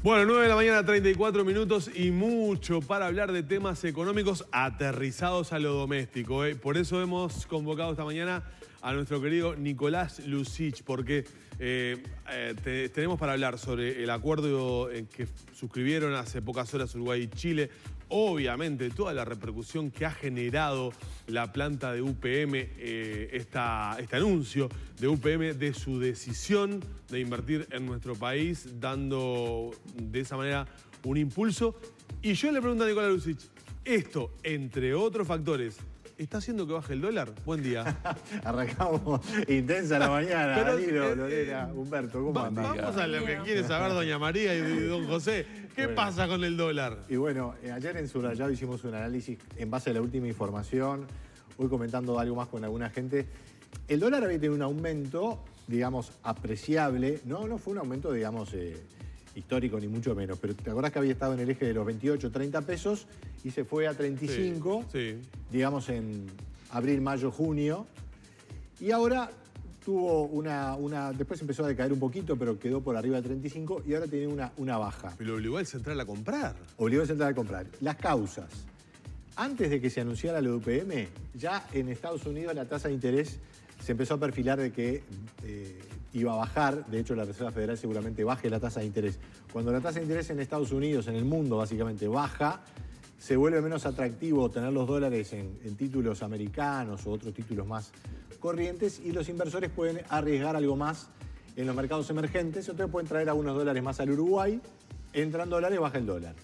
Bueno, 9 de la mañana, 34 minutos y mucho para hablar de temas económicos aterrizados a lo doméstico. Por eso hemos convocado esta mañana a nuestro querido Nicolás Lucich, porque tenemos para hablar sobre el acuerdo que suscribieron hace pocas horas Uruguay y Chile. Obviamente, toda la repercusión que ha generado la planta de UPM, este anuncio de UPM de su decisión de invertir en nuestro país, dando de esa manera un impulso. Y yo le pregunto a Nicolás Lucich, esto, entre otros factores, ¿está haciendo que baje el dólar? Buen día. Arrancamos intensa la mañana. Pero, Danilo, Lorena, Humberto, ¿cómo andan? Vamos a lo que quiere saber doña María y don José. ¿Qué pasa con el dólar? Y bueno, ayer en Subrayado hicimos un análisis en base a la última información. Hoy comentando algo más con alguna gente. El dólar había tenido un aumento, digamos, apreciable. No fue un aumento, digamos, histórico ni mucho menos. Pero ¿te acordás que había estado en el eje de los 28, 30 pesos y se fue a 35, sí. digamos, en abril, mayo, junio? Y ahora tuvo después empezó a decaer un poquito, pero quedó por arriba de 35 y ahora tiene una baja. Pero lo obligó al central a comprar. Obligó al central a comprar. Las causas. Antes de que se anunciara lo de UPM, ya en Estados Unidos la tasa de interés se empezó a perfilar de que iba a bajar. De hecho, la Reserva Federal seguramente baje la tasa de interés. Cuando la tasa de interés en Estados Unidos, en el mundo básicamente, baja, se vuelve menos atractivo tener los dólares en títulos americanos o otros títulos más corrientes y los inversores pueden arriesgar algo más en los mercados emergentes. Entonces pueden traer algunos dólares más al Uruguay. Entran dólares, baja el dólar.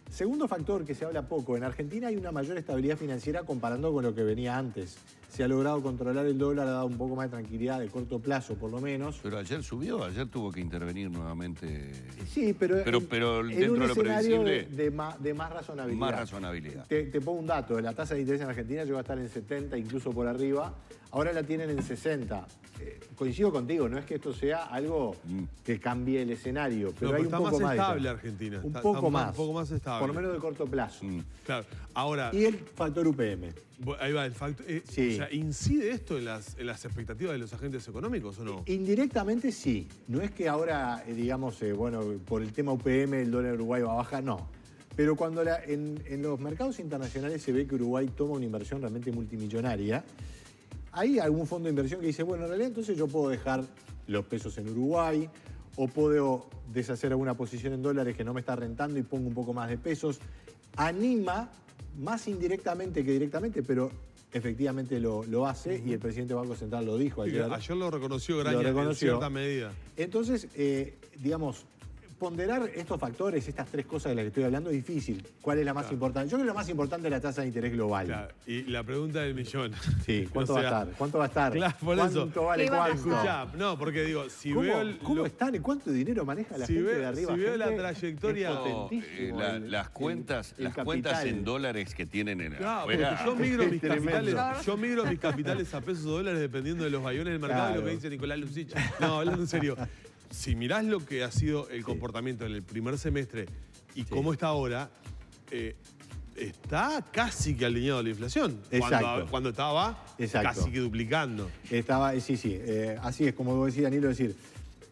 Segundo factor que se habla poco, en Argentina hay una mayor estabilidad financiera comparando con lo que venía antes. Se ha logrado controlar el dólar, ha dado un poco más de tranquilidad de corto plazo, por lo menos. Pero ayer subió, ayer tuvo que intervenir nuevamente. Sí, pero dentro en de un lo escenario previsible, de más razonabilidad. Más razonabilidad. Te pongo un dato, la tasa de interés en Argentina llegó a estar en 70, incluso por arriba. Ahora la tienen en 60. Coincido contigo, no es que esto sea algo que cambie el escenario, pero hay un poco más. Está más estable Argentina. Un poco más estable. Por lo menos de corto plazo. Claro. Ahora. Y el factor UPM. Ahí va, el factor. Sí. O sea, ¿incide esto en las expectativas de los agentes económicos o no? Indirectamente sí. No es que ahora, digamos, por el tema UPM el dólar Uruguay va a bajar, no. Pero cuando en los mercados internacionales se ve que Uruguay toma una inversión realmente multimillonaria, hay algún fondo de inversión que dice, bueno, en realidad entonces yo puedo dejar los pesos en Uruguay o puedo deshacer alguna posición en dólares que no me está rentando y pongo un poco más de pesos. Anima, más indirectamente que directamente, pero efectivamente lo hace y el presidente del Banco Central lo dijo ayer. Ayer lo reconoció Graña en cierta medida. Entonces, digamos, ponderar estos factores, estas tres cosas de las que estoy hablando, es difícil. ¿Cuál es la más importante? Yo creo que la más importante es la tasa de interés global. Claro. Y la pregunta del millón. Sí, ¿cuánto va a estar? ¿Cuánto va a estar? Claro, por ¿Cuánto eso. vale cuánto? Escuchá, no, porque digo, si veo... ¿Cómo están? ¿Cuánto dinero maneja la gente de arriba? Si veo la trayectoria... las cuentas en dólares que tienen en afuera. Yo migro mis capitales a pesos o dólares dependiendo de los valores del mercado y lo que dice Nicolás Lucich. No, hablando en serio. Si mirás lo que ha sido el comportamiento en el primer semestre y cómo está ahora, está casi que alineado a la inflación. Exacto. Cuando estaba casi que duplicando. Así es, como vos decís, Danilo, decir,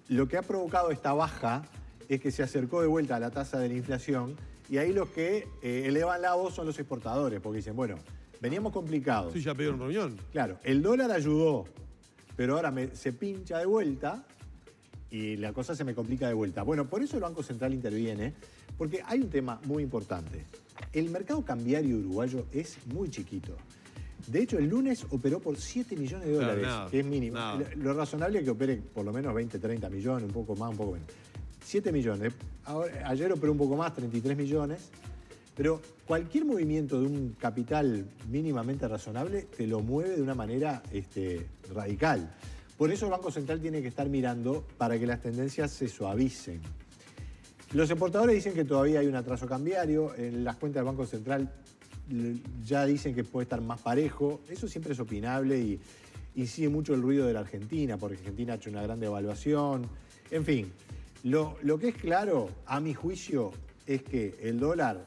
lo que ha provocado esta baja es que se acercó de vuelta a la tasa de la inflación y ahí los que elevan la voz son los exportadores, porque dicen, bueno, veníamos complicados. Sí, ya pidieron reunión. Claro, el dólar ayudó, pero ahora se pincha de vuelta y la cosa se me complica de vuelta. Bueno, por eso el Banco Central interviene, porque hay un tema muy importante. El mercado cambiario uruguayo es muy chiquito. De hecho, el lunes operó por 7 millones de dólares, que es mínimo. Lo razonable es que opere por lo menos 20, 30 millones, un poco más, un poco menos. 7 millones. Ayer operó un poco más, 33 millones. Pero cualquier movimiento de un capital mínimamente razonable te lo mueve de una manera radical. Por eso el Banco Central tiene que estar mirando para que las tendencias se suavicen. Los exportadores dicen que todavía hay un atraso cambiario. En las cuentas del Banco Central ya dicen que puede estar más parejo. Eso siempre es opinable y incide mucho el ruido de la Argentina, porque Argentina ha hecho una gran devaluación. En fin, lo que es claro, a mi juicio, es que el dólar,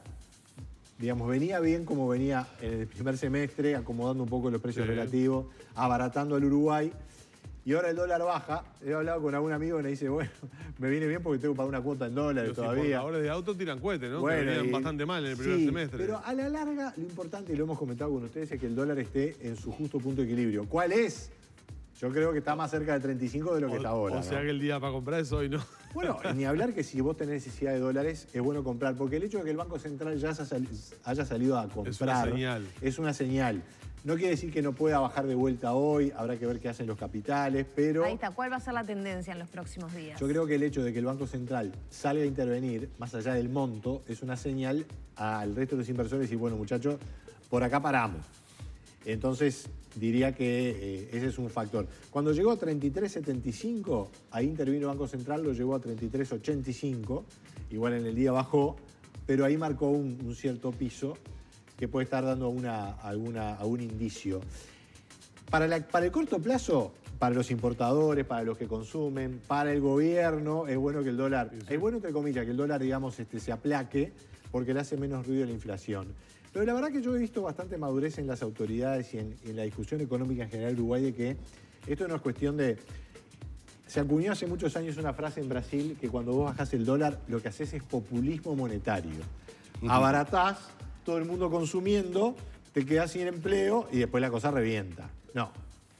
digamos, venía bien como venía en el primer semestre, acomodando un poco los precios relativos, abaratando al Uruguay. y ahora el dólar baja. He hablado con algún amigo que me dice, bueno, me viene bien porque tengo que pagar una cuota en dólares Los todavía. Los importadores de autos tiran cohetes, ¿no? Bueno, que venían bastante mal en el primer semestre. Pero a la larga, lo importante, y lo hemos comentado con ustedes, es que el dólar esté en su justo punto de equilibrio. ¿Cuál es? Yo creo que está más cerca del 35 de lo que está ahora. O sea, ¿no? Que el día para comprar es hoy, ¿no? Bueno, ni hablar que si vos tenés necesidad de dólares, es bueno comprar, porque el hecho de que el Banco Central ya haya salido a comprar... Es una señal. Es una señal. No quiere decir que no pueda bajar de vuelta hoy, habrá que ver qué hacen los capitales, pero... Ahí está, ¿cuál va a ser la tendencia en los próximos días? Yo creo que el hecho de que el Banco Central salga a intervenir, más allá del monto, es una señal al resto de los inversores y bueno, muchachos, por acá paramos. Entonces, diría que ese es un factor. Cuando llegó a 33.75, ahí intervino el Banco Central, lo llevó a 33.85, igual en el día bajó, pero ahí marcó un cierto piso que puede estar dando algún indicio. Para el corto plazo, para los importadores, para los que consumen, para el gobierno, es bueno que el dólar, es bueno entre comillas, que el dólar, digamos, se aplaque, porque le hace menos ruido a la inflación. Pero la verdad que yo he visto bastante madurez en las autoridades y en la discusión económica en general de Uruguay de que esto no es cuestión de... Se acuñó hace muchos años una frase en Brasil que cuando vos bajás el dólar, lo que haces es populismo monetario. Abaratás, todo el mundo consumiendo, te quedás sin empleo y después la cosa revienta. No,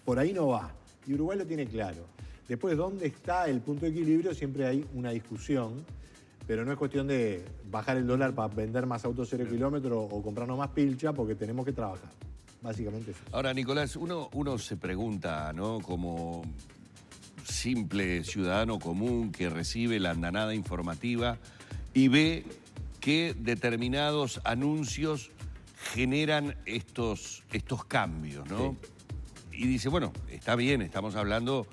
por ahí no va. Y Uruguay lo tiene claro. Después, ¿dónde está el punto de equilibrio? Siempre hay una discusión, pero no es cuestión de bajar el dólar para vender más autos 0 kilómetros o comprarnos más pilcha, porque tenemos que trabajar. Básicamente eso. Ahora, Nicolás, uno se pregunta, ¿no? Como simple ciudadano común que recibe la andanada informativa y ve que determinados anuncios generan estos cambios, ¿no? Sí. Y dice, bueno, está bien, estamos hablando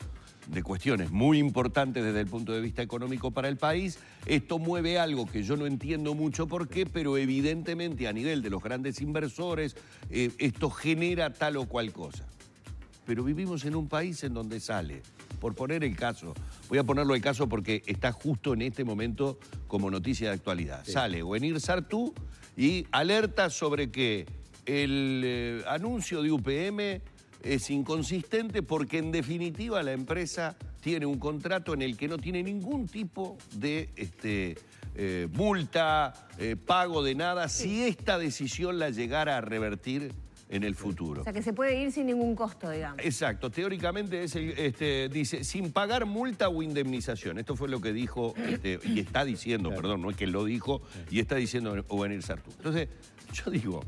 de cuestiones muy importantes desde el punto de vista económico para el país. Esto mueve algo que yo no entiendo mucho por qué, pero evidentemente a nivel de los grandes inversores, esto genera tal o cual cosa. Pero vivimos en un país en donde sale, por poner el caso, voy a ponerlo el caso porque está justo en este momento como noticia de actualidad. Sí. Sale Ovenir Sartú y alerta sobre que el anuncio de UPM es inconsistente porque en definitiva la empresa tiene un contrato en el que no tiene ningún tipo de multa, pago de nada, si esta decisión la llegara a revertir en el futuro. O sea, que se puede ir sin ningún costo, digamos. Exacto. Teóricamente es dice, sin pagar multa o indemnización. Esto fue lo que dijo, y está diciendo, perdón, no es que lo dijo, y está diciendo Ovenir Sartú. Entonces, yo digo,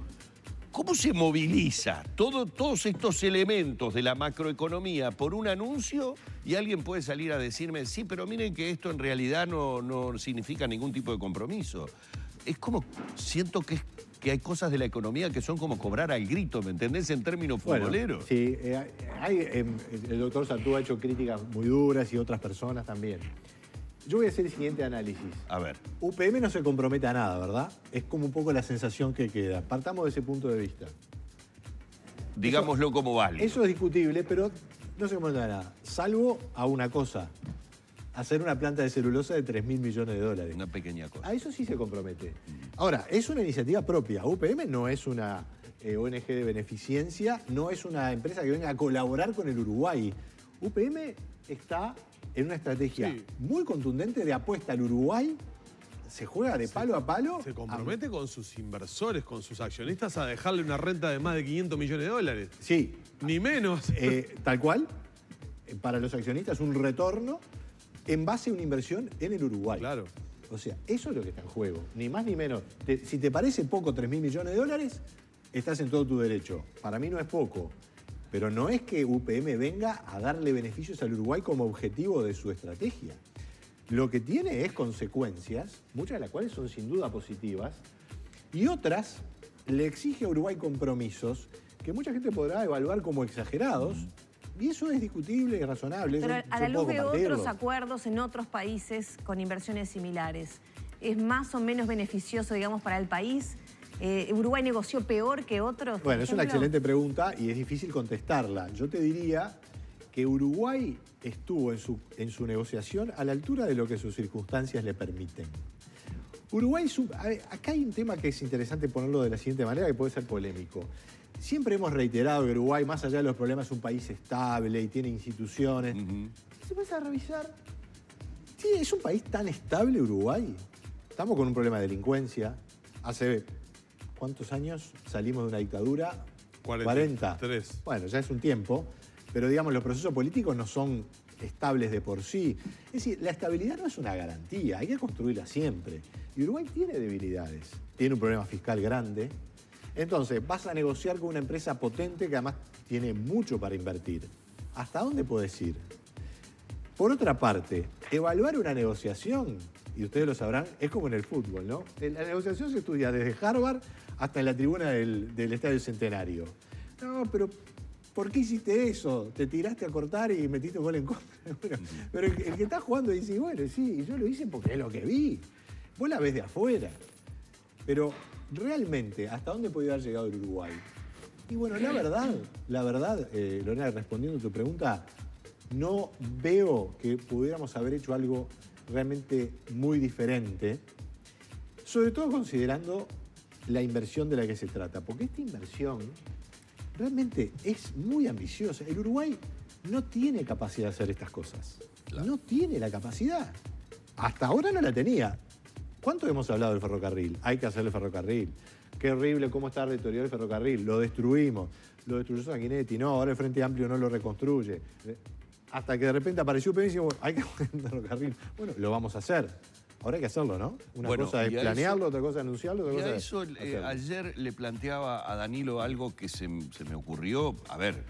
¿cómo se moviliza todos estos elementos de la macroeconomía por un anuncio y alguien puede salir a decirme, sí, pero miren que esto en realidad no significa ningún tipo de compromiso? Es como, siento que hay cosas de la economía que son como cobrar al grito, ¿me entendés? En términos futboleros. Sí, el doctor Sartú ha hecho críticas muy duras y otras personas también. Yo voy a hacer el siguiente análisis. A ver. UPM no se compromete a nada, ¿verdad? Es como un poco la sensación que queda. Partamos de ese punto de vista. Digámoslo como vale. Eso es discutible, pero no se compromete a nada. Salvo a una cosa. Hacer una planta de celulosa de 3.000 millones de dólares. Una pequeña cosa. A eso sí se compromete. Ahora, es una iniciativa propia. UPM no es una ONG de beneficencia, no es una empresa que venga a colaborar con el Uruguay. UPM está en una estrategia muy contundente de apuesta al Uruguay. Se juega de palo a palo. Se compromete con sus inversores, con sus accionistas, a dejarle una renta de más de 500 millones de dólares. Sí. Ni menos. Tal cual. Para los accionistas, un retorno en base a una inversión en el Uruguay. Claro. O sea, eso es lo que está en juego. Ni más ni menos. Si te parece poco 3.000 millones de dólares, estás en todo tu derecho. Para mí no es poco. Pero no es que UPM venga a darle beneficios al Uruguay como objetivo de su estrategia. Lo que tiene es consecuencias, muchas de las cuales son sin duda positivas, y otras le exige a Uruguay compromisos que mucha gente podrá evaluar como exagerados, y eso es discutible y razonable. Pero a la luz de otros acuerdos en otros países con inversiones similares, ¿es más o menos beneficioso, digamos, para el país? ¿Uruguay negoció peor que otros? Bueno, es una excelente pregunta y es difícil contestarla. Yo te diría que Uruguay estuvo en su negociación a la altura de lo que sus circunstancias le permiten. Uruguay, acá hay un tema que es interesante ponerlo de la siguiente manera, que puede ser polémico. Siempre hemos reiterado que Uruguay, más allá de los problemas, es un país estable y tiene instituciones. Y si vas a revisar, ¿sí, es un país tan estable Uruguay? Estamos con un problema de delincuencia. Hace, ¿cuántos años salimos de una dictadura? 40. Bueno, ya es un tiempo, pero digamos, los procesos políticos no son estables de por sí. Es decir, la estabilidad no es una garantía, hay que construirla siempre. Y Uruguay tiene debilidades, tiene un problema fiscal grande. Entonces, vas a negociar con una empresa potente que además tiene mucho para invertir. ¿Hasta dónde podés ir? Por otra parte, evaluar una negociación, y ustedes lo sabrán, es como en el fútbol, ¿no? La negociación se estudia desde Harvard hasta en la tribuna del Estadio Centenario. No, pero ¿por qué hiciste eso? Te tiraste a cortar y metiste un gol en contra. Bueno, pero el que está jugando dice, bueno, sí, yo lo hice porque es lo que vi. Vos la ves de afuera. Pero realmente, ¿hasta dónde podría haber llegado el Uruguay? Y bueno, la verdad, Lorena, respondiendo a tu pregunta, no veo que pudiéramos haber hecho algo realmente muy diferente, sobre todo considerando la inversión de la que se trata, porque esta inversión realmente es muy ambiciosa. El Uruguay no tiene capacidad de hacer estas cosas. Claro. No tiene la capacidad. Hasta ahora no la tenía. ¿Cuánto hemos hablado del ferrocarril? Hay que hacer el ferrocarril. Qué horrible cómo está deteriorado el ferrocarril. Lo destruimos. Lo destruyó Sanguinetti. No, ahora el Frente Amplio no lo reconstruye. Hasta que de repente apareció UPM y decimos, hay que hacer el ferrocarril. Bueno, lo vamos a hacer. Ahora hay que hacerlo, ¿no? Una cosa es planearlo, otra cosa es anunciarlo, otra cosa es hacerlo. Ayer le planteaba a Danilo algo que se me ocurrió. A ver,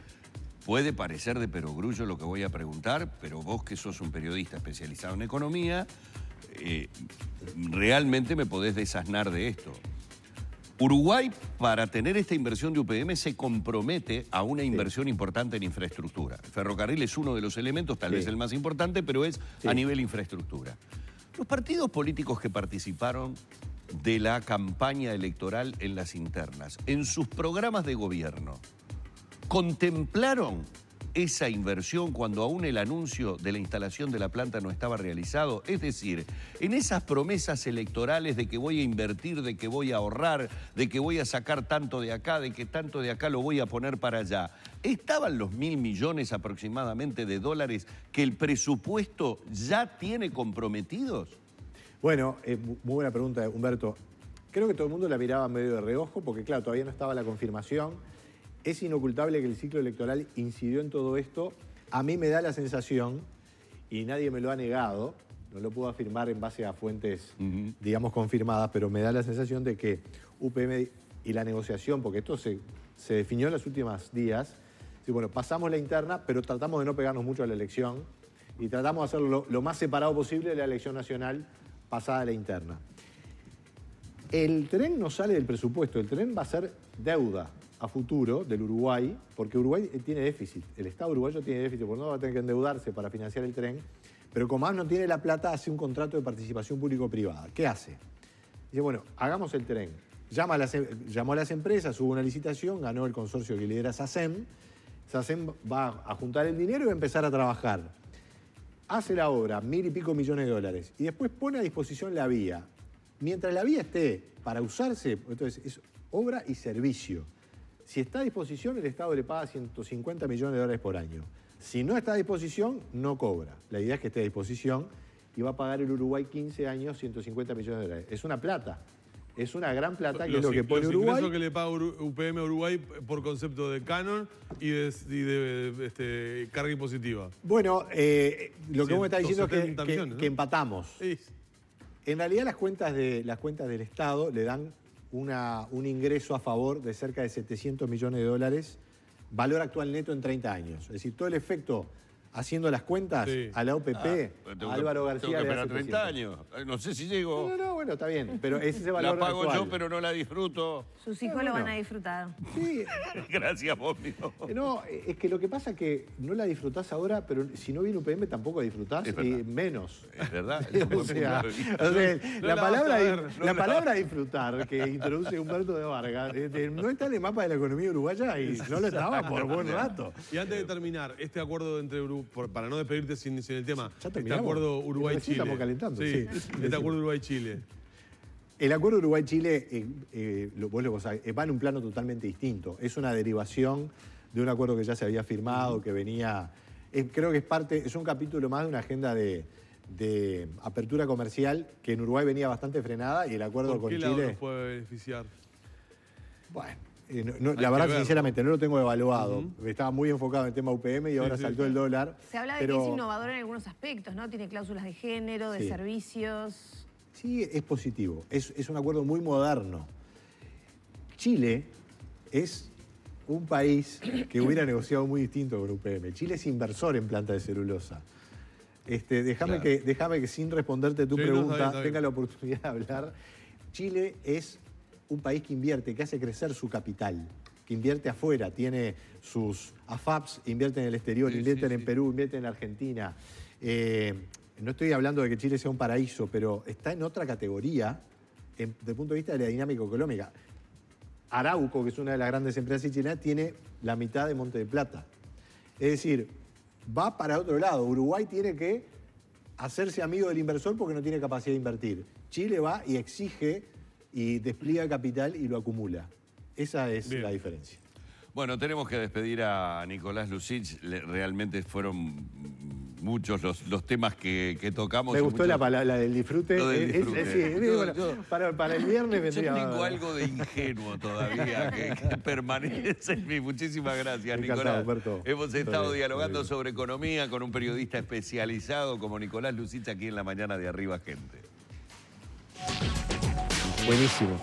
puede parecer de perogrullo lo que voy a preguntar, pero vos que sos un periodista especializado en economía, realmente me podés desasnar de esto. Uruguay, para tener esta inversión de UPM, se compromete a una inversión importante en infraestructura. El ferrocarril es uno de los elementos, tal vez el más importante, pero es a nivel infraestructura. Los partidos políticos que participaron de la campaña electoral en las internas, en sus programas de gobierno, ¿contemplaron esa inversión cuando aún el anuncio de la instalación de la planta no estaba realizado? Es decir, en esas promesas electorales de que voy a invertir, de que voy a ahorrar, de que voy a sacar tanto de acá, de que tanto de acá lo voy a poner para allá, ¿estaban los 1.000 millones aproximadamente de dólares que el presupuesto ya tiene comprometidos? Bueno, muy buena pregunta, Humberto. Creo que todo el mundo la miraba medio de reojo porque, claro, todavía no estaba la confirmación. Es inocultable que el ciclo electoral incidió en todo esto. A mí me da la sensación, y nadie me lo ha negado, no lo puedo afirmar en base a fuentes, digamos, confirmadas, pero me da la sensación de que UPM y la negociación, porque esto se definió en los últimos días, y bueno, pasamos la interna, pero tratamos de no pegarnos mucho a la elección y tratamos de hacerlo lo más separado posible de la elección nacional pasada la interna. El tren no sale del presupuesto, el tren va a ser deuda a futuro del Uruguay, porque Uruguay tiene déficit, el Estado uruguayo tiene déficit, porque no va a tener que endeudarse para financiar el tren, pero como más no tiene la plata, hace un contrato de participación público-privada. ¿Qué hace? Dice, bueno, hagamos el tren. Llamó a las empresas, hubo una licitación, ganó el consorcio que lidera SACEM. SACEM va a juntar el dinero y va a empezar a trabajar. Hace la obra, 1.000 y pico millones de dólares, y después pone a disposición la vía. Mientras la vía esté para usarse, entonces es obra y servicio. Si está a disposición, el Estado le paga 150 millones de dólares por año. Si no está a disposición, no cobra. La idea es que esté a disposición y va a pagar el Uruguay 15 años, 150 millones de dólares. Es una plata. Es una gran plata, que es lo que pone Uruguay. Los ingresos que le paga UPM a Uruguay por concepto de canon y de carga impositiva. Bueno, lo que vos me estás diciendo es que empatamos. Sí. En realidad las cuentas del Estado le dan un ingreso a favor de cerca de 700 millones de dólares, valor actual neto en 30 años. Es decir, todo el efecto haciendo las cuentas a la OPP, a Álvaro García le da 30 años. No sé si llego. No, bueno, está bien, pero ese es el valor actual. La pago actual. yo, pero no la disfruto. Sus hijos lo van a disfrutar. Sí. Gracias, Bobio. No, es que lo que pasa es que no la disfrutás ahora, pero si no viene UPM tampoco la disfrutás, y menos. Es verdad. O sea, la palabra disfrutar que introduce Humberto de Vargas no está en el mapa de la economía uruguaya y no lo estaba por buen rato. Y antes de terminar, este acuerdo entre Uruguay, para no despedirte sin el tema, ¿Ya este acuerdo Uruguay-Chile. Estamos calentando, sí. Este acuerdo Uruguay-Chile. El acuerdo Uruguay-Chile, vos lo sabés, va en un plano totalmente distinto. Es una derivación de un acuerdo que ya se había firmado, que venía... creo que es un capítulo más de una agenda de apertura comercial que en Uruguay venía bastante frenada y el acuerdo con Chile... ¿Por qué lado nos puede beneficiar? Bueno, la verdad, sinceramente, no lo tengo evaluado. Estaba muy enfocado en el tema UPM y ahora saltó el dólar. Se habla de que es innovador en algunos aspectos, ¿no? Tiene cláusulas de género, de servicios... Sí, es positivo. Es un acuerdo muy moderno. Chile es un país que hubiera negociado muy distinto con UPM. Chile es inversor en planta de celulosa. Déjame que sin responderte tu pregunta, tenga la oportunidad de hablar. Chile es un país que invierte, que hace crecer su capital, que invierte afuera, tiene sus AFAPs, invierte en el exterior, invierten en Perú, invierten en Argentina. No estoy hablando de que Chile sea un paraíso, pero está en otra categoría desde el punto de vista de la dinámica económica. Arauco, que es una de las grandes empresas chilenas, tiene la mitad de Monte de Plata. Es decir, va para otro lado. Uruguay tiene que hacerse amigo del inversor porque no tiene capacidad de invertir. Chile va y exige y despliega capital y lo acumula. Esa es la diferencia. Bueno, tenemos que despedir a Nicolás Lussich. Realmente fueron muchos los temas que tocamos. Me gustó la del disfrute. Lo del disfrute. Para el viernes vendría... Yo tengo algo de ingenuo todavía que permanece en mí. Muchísimas gracias, Nicolás. Hemos estado dialogando sobre economía con un periodista especializado como Nicolás Lussich aquí en La Mañana de Arriba Gente. Buenísimo.